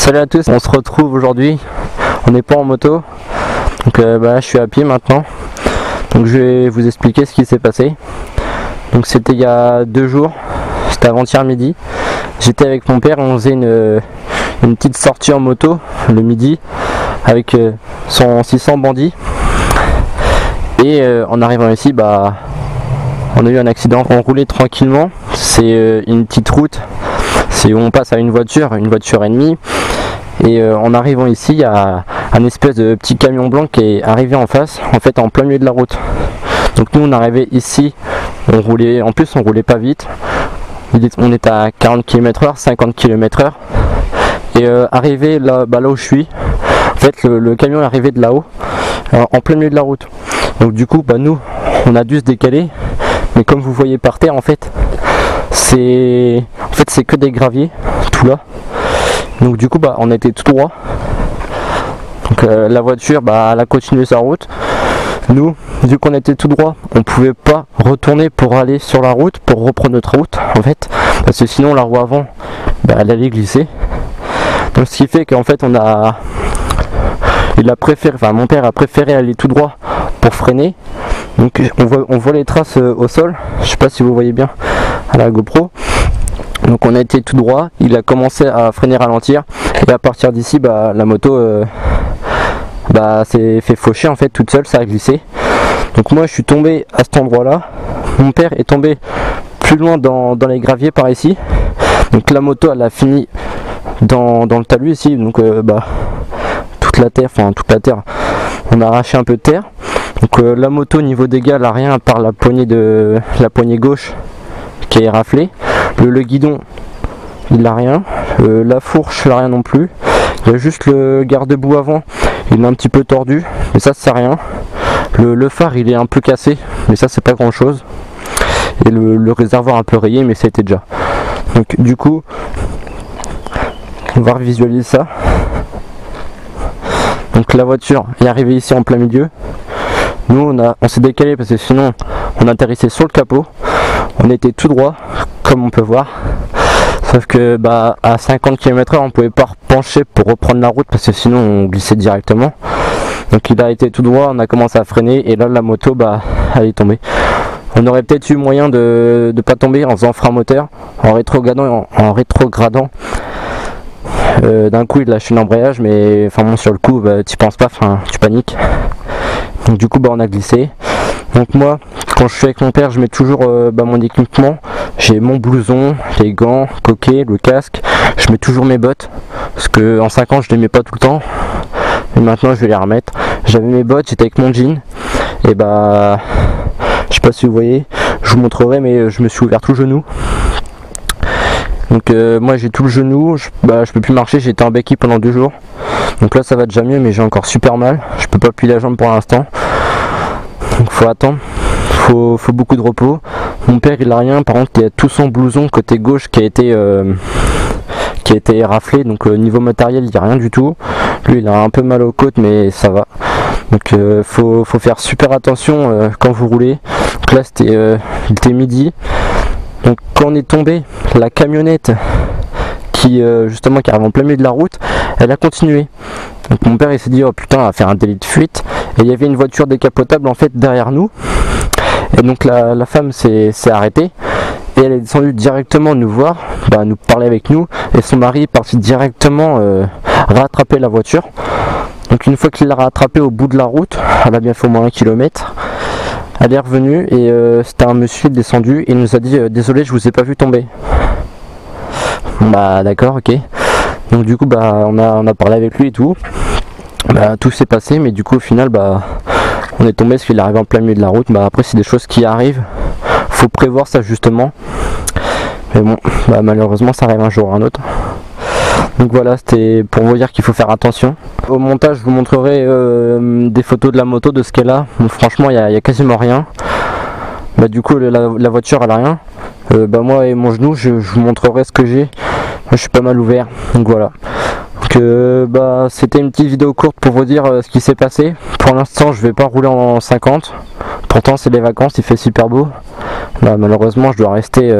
Salut à tous, on se retrouve aujourd'hui, on n'est pas en moto, donc je suis à pied maintenant, donc je vais vous expliquer ce qui s'est passé. Donc c'était il y a 2 jours, c'était avant-hier midi, j'étais avec mon père et on faisait une petite sortie en moto le midi avec son 600 bandit, et en arrivant ici on a eu un accident. On roulait tranquillement, c'est une petite route, c'est où on passe à une voiture ennemie. Et en arrivant ici, il y a un espèce de petit camion blanc qui est arrivé en face, en fait en plein milieu de la route. Donc nous on arrivait ici, on roulait pas vite, on était à 40 km/h, 50 km/h. Et arrivé là où je suis, en fait le camion est arrivé de là-haut, en plein milieu de la route. Donc du coup nous on a dû se décaler, mais comme vous voyez par terre, en fait c'est que des graviers tout là. Donc du coup on a été tout droit. Donc la voiture elle a continué sa route. Nous, vu qu'on était tout droit, on pouvait pas retourner pour aller sur la route, pour reprendre notre route en fait, parce que sinon la roue avant elle allait glisser. Donc ce qui fait qu'en fait mon père a préféré aller tout droit pour freiner. Donc on voit les traces au sol, je sais pas si vous voyez bien à la GoPro. Donc on a été tout droit, il a commencé à freiner, ralentir, et à partir d'ici la moto s'est fait faucher en fait toute seule, ça a glissé. Donc moi je suis tombé à cet endroit là, mon père est tombé plus loin dans les graviers par ici. Donc la moto elle a fini dans le talus ici, donc toute la terre, on a arraché un peu de terre. Donc la moto niveau dégâts elle a rien à part la poignée gauche qui est raflée. Le guidon il a rien, la fourche il a rien non plus, il y a juste le garde-boue avant, il est un petit peu tordu, mais ça c'est rien. Le phare il est un peu cassé, mais ça c'est pas grand chose, et le réservoir un peu rayé, mais c'était déjà. Donc du coup on va visualiser ça. Donc la voiture est arrivée ici en plein milieu, nous on s'est décalé parce que sinon on atterrissait sur le capot. On était tout droit comme on peut voir, sauf que à 50 km/h on pouvait pas pencher pour reprendre la route parce que sinon on glissait directement. Donc il a été tout droit, on a commencé à freiner et là la moto elle est tombée. On aurait peut-être eu moyen de pas tomber en faisant frein moteur, en rétrogradant. D'un coup il lâche l'embrayage, mais sur le coup tu penses pas, tu paniques. Donc du coup on a glissé. Donc moi quand je suis avec mon père je mets toujours mon équipement, j'ai mon blouson, les gants, coquet, le casque, je mets toujours mes bottes, parce que en 5 ans je les mets pas tout le temps, et maintenant je vais les remettre. J'avais mes bottes, j'étais avec mon jean, et je sais pas si vous voyez, je vous montrerai, mais je me suis ouvert tout le genou. Donc moi j'ai tout le genou, je peux plus marcher, j'ai été en béquille pendant 2 jours. Donc là ça va déjà mieux, mais j'ai encore super mal, je peux pas plier la jambe pour l'instant. Donc faut attendre, faut beaucoup de repos. Mon père il a rien, par contre il y a tout son blouson côté gauche qui a été raflé, donc niveau matériel il n'y a rien du tout. Lui il a un peu mal aux côtes, mais ça va. Donc faut faire super attention quand vous roulez. Donc là il était midi. Donc quand on est tombé, la camionnette qui arrive en plein milieu de la route, elle a continué. Donc mon père il s'est dit oh putain, on va faire un délit de fuite, et il y avait une voiture décapotable en fait derrière nous, et donc la femme s'est arrêtée et elle est descendue directement nous voir, nous parler avec nous, et son mari est parti directement rattraper la voiture. Donc une fois qu'il l'a rattrapée au bout de la route, elle a bien fait au moins 1 km, elle est revenue et c'était un monsieur descendu et il nous a dit désolé je vous ai pas vu tomber. D'accord, ok. Donc du coup on a parlé avec lui et tout. Tout s'est passé, mais du coup au final on est tombé parce qu'il est arrivé en plein milieu de la route. Après c'est des choses qui arrivent, faut prévoir ça justement, mais bon malheureusement ça arrive un jour ou un autre. Donc voilà, c'était pour vous dire qu'il faut faire attention. Au montage je vous montrerai des photos de la moto, de ce qu'elle a. Donc, franchement il y a quasiment rien. Du coup la voiture elle a rien. Moi et mon genou je vous montrerai ce que j'ai. Moi je suis pas mal ouvert, donc voilà. Donc c'était une petite vidéo courte pour vous dire ce qui s'est passé. Pour l'instant je vais pas rouler en 50, pourtant c'est les vacances, il fait super beau. Malheureusement je dois rester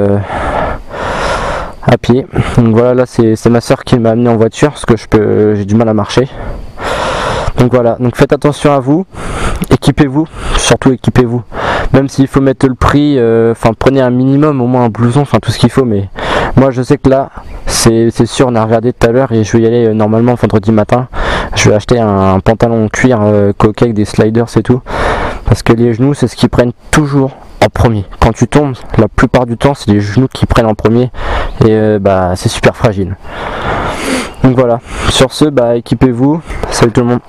à pied. Donc voilà, là c'est ma soeur qui m'a amené en voiture parce que j'ai du mal à marcher. Donc voilà, donc faites attention à vous, équipez-vous, surtout équipez-vous. Même s'il faut mettre le prix, prenez un minimum, au moins un blouson, tout ce qu'il faut. Mais moi je sais que là, c'est sûr, on a regardé tout à l'heure et je vais y aller normalement vendredi matin. Je vais acheter un pantalon en cuir coquet avec des sliders et tout. Parce que les genoux, c'est ce qu'ils prennent toujours en premier. Quand tu tombes, la plupart du temps, c'est les genoux qui prennent en premier. Et c'est super fragile. Donc voilà, sur ce, équipez-vous. Salut tout le monde.